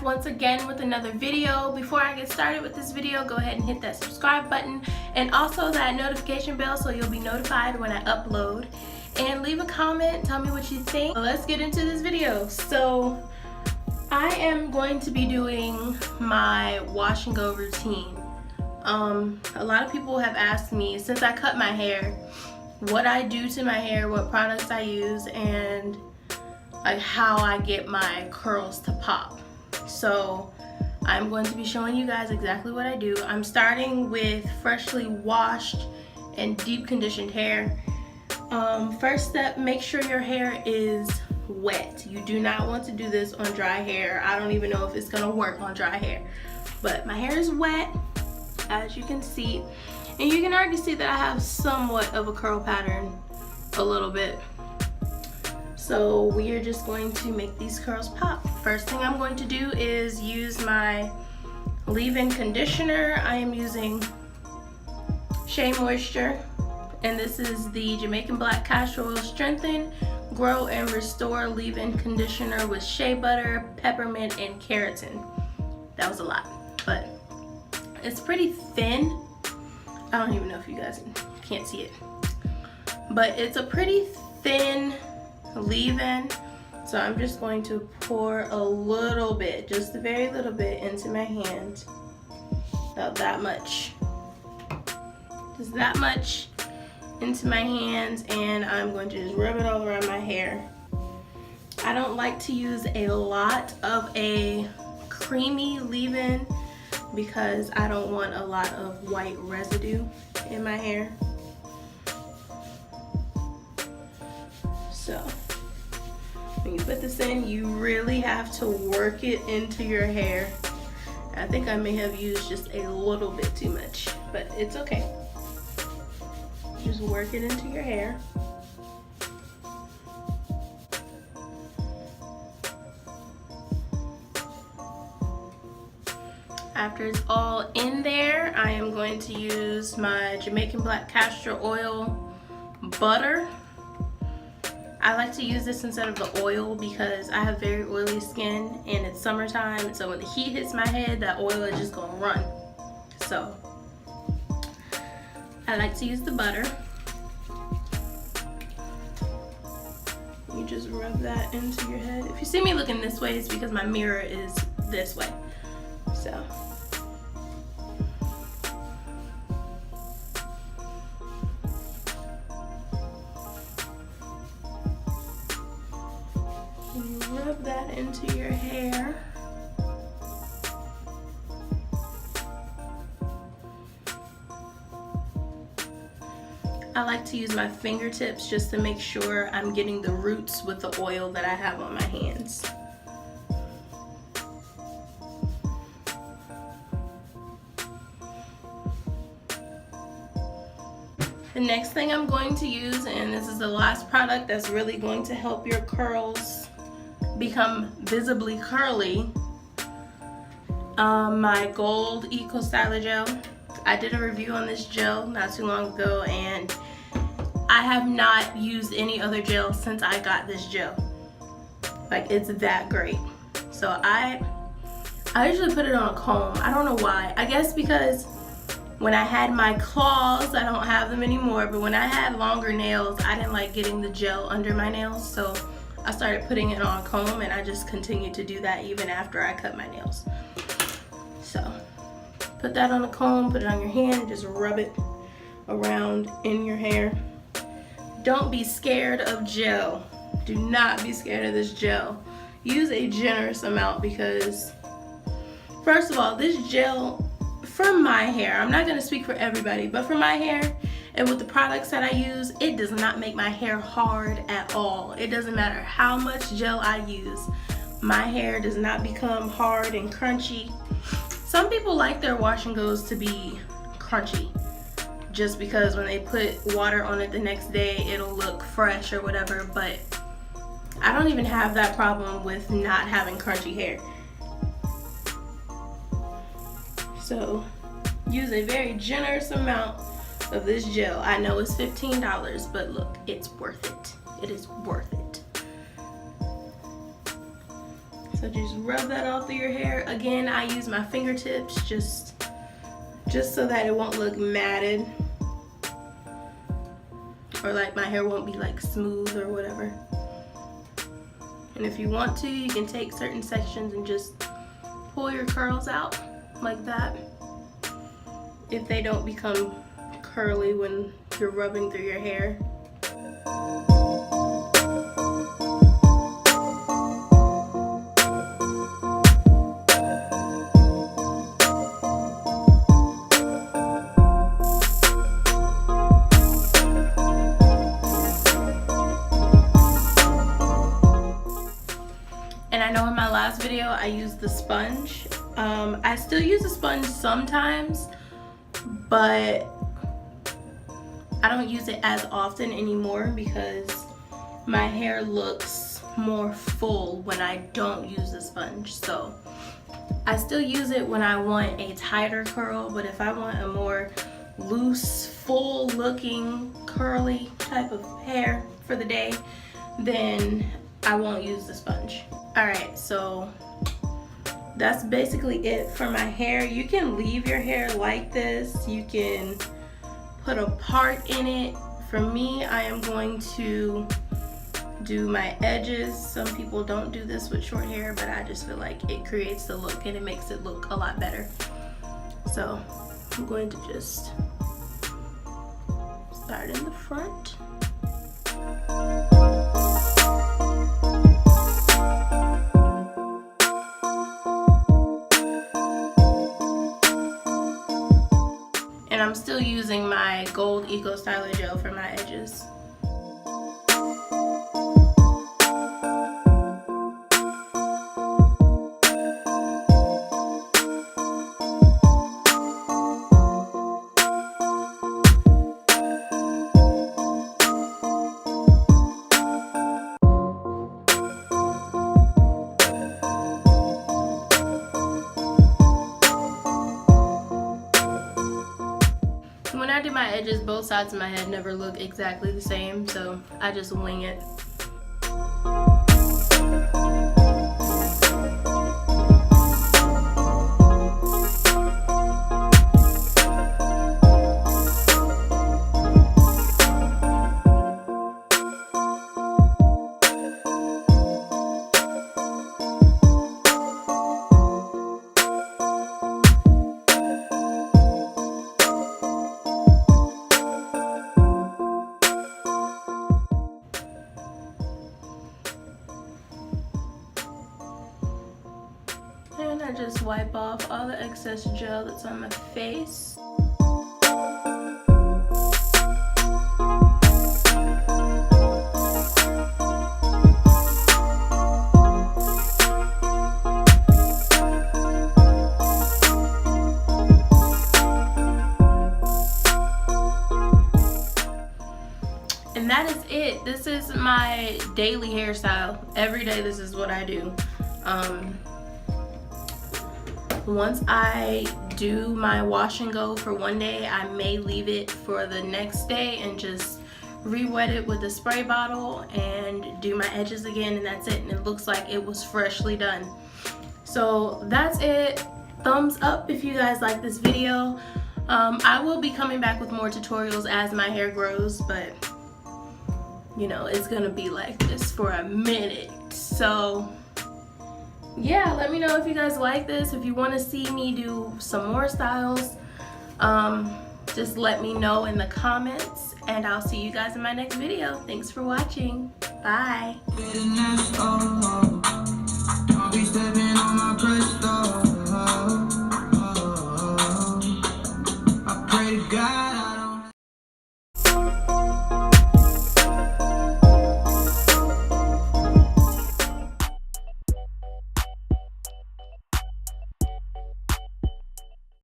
once again with another video. Before I get started with this video, go ahead and hit that subscribe button and also that notification bell so you'll be notified when I upload. And leave a comment, tell me what you think. Let's get into this video. So I am going to be doing my wash and go routine. A lot of people have asked me since I cut my hair what I do to my hair, what products I use, and like how I get my curls to pop. So I'm going to be showing you guys exactly what I do. I'm starting with freshly washed and deep conditioned hair. First step, make sure your hair is wet. You do not want to do this on dry hair. I don't even know if it's gonna work on dry hair, but my hair is wet, as you can see, and you can already see that I have somewhat of a curl pattern, a little bit. So we are just going to make these curls pop. First thing I'm going to do is use my leave-in conditioner. I am using Shea Moisture, and this is the Jamaican Black Castor Oil Strengthen, Grow and Restore Leave-In Conditioner with shea butter, peppermint, and keratin. That was a lot, but it's pretty thin. I don't even know if you guys can't see it, but it's a pretty thin leave-in. So I'm just going to pour a little bit, just a very little bit, into my hand. About that much. Just that much into my hands, and I'm going to just rub it all around my hair. I don't like to use a lot of a creamy leave-in because I don't want a lot of white residue in my hair. So when you put this in, you really have to work it into your hair. I think I may have used just a little bit too much, but it's okay. Just work it into your hair. After it's all in there, I am going to use my Jamaican Black Castor Oil butter. I like to use this instead of the oil because I have very oily skin and it's summertime, so when the heat hits my head, that oil is just gonna run. So I like to use the butter. You just rub that into your head. If you see me looking this way, it's because my mirror is this way. So you rub that into your hair. I like to use my fingertips just to make sure I'm getting the roots with the oil that I have on my hands. The next thing I'm going to use, and this is the last product that's really going to help your curls become visibly curly, my Gold Eco Styler Gel. I did a review on this gel not too long ago, and I have not used any other gel since I got this gel. Like, it's that great. So I usually put it on a comb. I don't know why. I guess because when I had my claws, I don't have them anymore, but when I had longer nails, I didn't like getting the gel under my nails, so I started putting it on a comb, and I just continued to do that even after I cut my nails. So put that on a comb, put it on your hand, and just rub it around in your hair. Don't be scared of gel. Do not be scared of this gel. Use a generous amount because, first of all, this gel, for my hair, I'm not going to speak for everybody, but for my hair and with the products that I use, it does not make my hair hard at all. It doesn't matter how much gel I use. My hair does not become hard and crunchy. Some people like their wash and goes to be crunchy just because when they put water on it the next day, it'll look fresh or whatever, but I don't even have that problem with not having crunchy hair. So use a very generous amount of this gel. I know it's $15, but look, it's worth it. It is worth it. So So just rub that all through your hair. Again, I use my fingertips just so that it won't look matted, or like my hair won't be like smooth or whatever. And if you want to, you can take certain sections and just pull your curls out like that, if they don't become curly when you're rubbing through your hair. And I know in my last video I used the sponge. I still use the sponge sometimes, but I don't use it as often anymore because my hair looks more full when I don't use the sponge. So I still use it when I want a tighter curl, but if I want a more loose, full looking, curly type of hair for the day, then I won't use the sponge. Alright, so that's basically it for my hair. You can leave your hair like this. You can put a part in it. For me, I am going to do my edges. Some people don't do this with short hair, but I just feel like it creates the look and it makes it look a lot better. So I'm going to just start in the front. And I'm still using my gold Eco Styler gel for my edges. When I do my edges, both sides of my head never look exactly the same, so I just wing it. And I just wipe off all the excess gel that's on my face. And that is it. This is my daily hairstyle. Every day this is what I do. Once I do my wash and go for one day, I may leave it for the next day and just re-wet it with a spray bottle and do my edges again, and that's it. And it looks like it was freshly done. So that's it. Thumbs up if you guys like this video. I will be coming back with more tutorials as my hair grows, but you know, it's gonna be like this for a minute. So yeah, let me know if you guys like this. If you want to see me do some more styles, just let me know in the comments, and I'll see you guys in my next video. Thanks for watching. Bye.